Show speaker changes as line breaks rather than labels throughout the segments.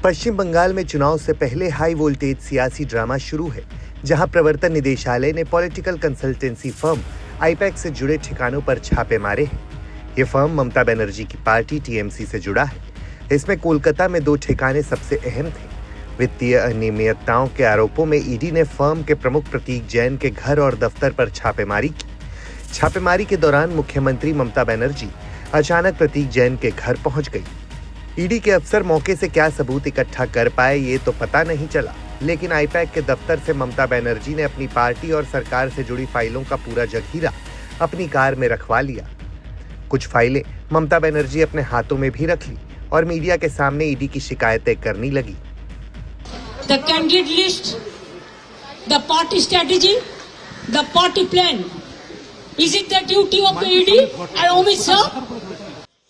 पश्चिम बंगाल में चुनाव से पहले हाई वोल्टेज सियासी ड्रामा शुरू है, जहां प्रवर्तन निदेशालय ने पॉलिटिकल कंसल्टेंसी फर्म आईपैक से जुड़े ठिकानों पर छापे मारे हैं। ये फर्म ममता बनर्जी की पार्टी टीएमसी से जुड़ा है। इसमें कोलकाता में 2 ठिकाने सबसे अहम थे। वित्तीय अनियमितताओं के आरोपों में ईडी ने फर्म के प्रमुख प्रतीक जैन के घर और दफ्तर पर छापेमारी की। छापेमारी के दौरान मुख्यमंत्री ममता बनर्जी अचानक प्रतीक जैन के घर पहुंच गई। ईडी के अफसर मौके से क्या सबूत इकट्ठा कर पाए ये तो पता नहीं चला, लेकिन आईपैक के दफ्तर से ममता बनर्जी ने अपनी पार्टी और सरकार से जुड़ी फाइलों का पूरा जखीरा अपनी कार में रखवा लिया। कुछ फाइलें ममता बनर्जी अपने हाथों में भी रख ली और मीडिया के सामने ईडी की शिकायतें करनी लगी।
The candidate list, the party strategy, the party plan. Is it the duty of the ED and Amit Shah?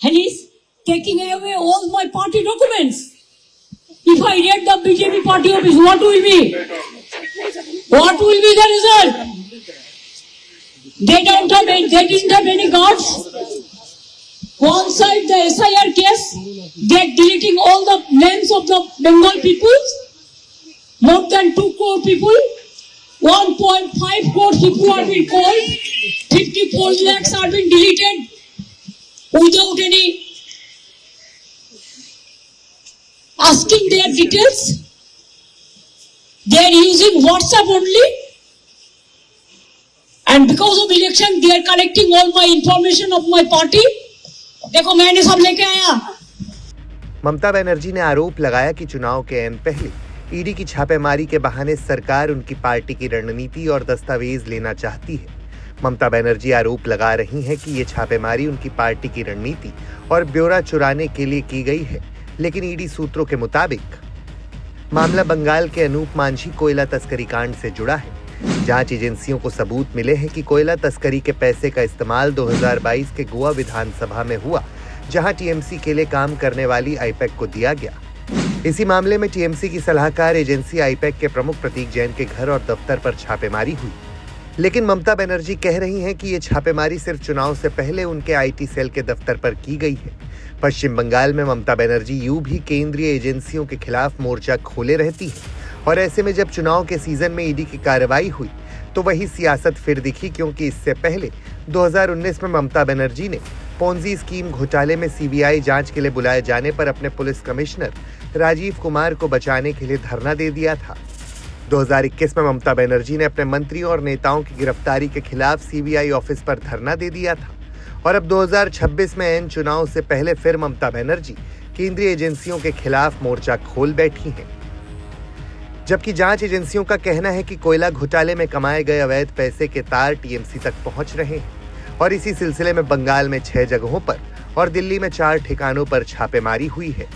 And he's taking away all my party documents. If I read the BJP party office, what will be? What will be the result? They didn't have any guards. One side the SIR case, they're deleting all the names of the Bengal people. More than 2 crore people, 1.5 crore people are being called, 54 lakhs are being deleted without any asking their details. They are using WhatsApp only, and because of election they are collecting all my information of my party. देखो मैंने सब लेके आया।
ममता बनर्जी ने आरोप लगाया कि चुनाव के ऐन पहले ईडी की छापेमारी के बहाने सरकार उनकी पार्टी की रणनीति और दस्तावेज लेना चाहती है। ममता बनर्जी आरोप लगा रही हैं कि ये छापेमारी उनकी पार्टी की रणनीति और ब्यौरा चुराने के लिए की गई है, लेकिन ईडी सूत्रों के मुताबिक मामला बंगाल के अनूप मांझी कोयला तस्करी कांड से जुड़ा है। जांच एजेंसियों को सबूत मिले हैं कि कोयला तस्करी के पैसे का इस्तेमाल 2022 के गोवा विधानसभा में हुआ, जहां टीएमसी के लिए काम करने वाली आईपैक को दिया गया। इसी मामले में टीएमसी की सलाहकार एजेंसी आईपैक के प्रमुख प्रतीक जैन के घर और दफ्तर पर छापेमारी हुई। लेकिन ममता बनर्जी कह रही हैं कि ये छापेमारी सिर्फ चुनाव से पहले उनके आईटी सेल के दफ्तर पर की गई है। पश्चिम बंगाल में ममता बनर्जी यूं भी केंद्रीय एजेंसियों के खिलाफ मोर्चा खोले रहती है, और ऐसे में जब चुनाव के सीजन में ईडी की कार्रवाई हुई तो वही सियासत फिर दिखी, क्योंकि इससे पहले 2019 में ममता बनर्जी ने पोंजी स्कीम घोटाले में सीबीआई जांच के लिए बुलाए जाने पर अपने पुलिस कमिश्नर राजीव कुमार को बचाने के लिए धरना दे दिया था। 2021 में ममता बनर्जी ने अपने मंत्रियों और नेताओं की गिरफ्तारी के खिलाफ सीबीआई ऑफिस पर धरना दे दिया था, और अब 2026 में ऐन चुनाव से पहले फिर ममता बनर्जी केंद्रीय एजेंसियों के खिलाफ मोर्चा खोल बैठी हैं। जबकि जांच एजेंसियों का कहना है कि कोयला घोटाले में कमाए गए अवैध पैसे के तार टीएमसी तक पहुंच रहे हैं, और इसी सिलसिले में बंगाल में 6 जगहों पर और दिल्ली में 4 ठिकानों पर छापेमारी हुई है।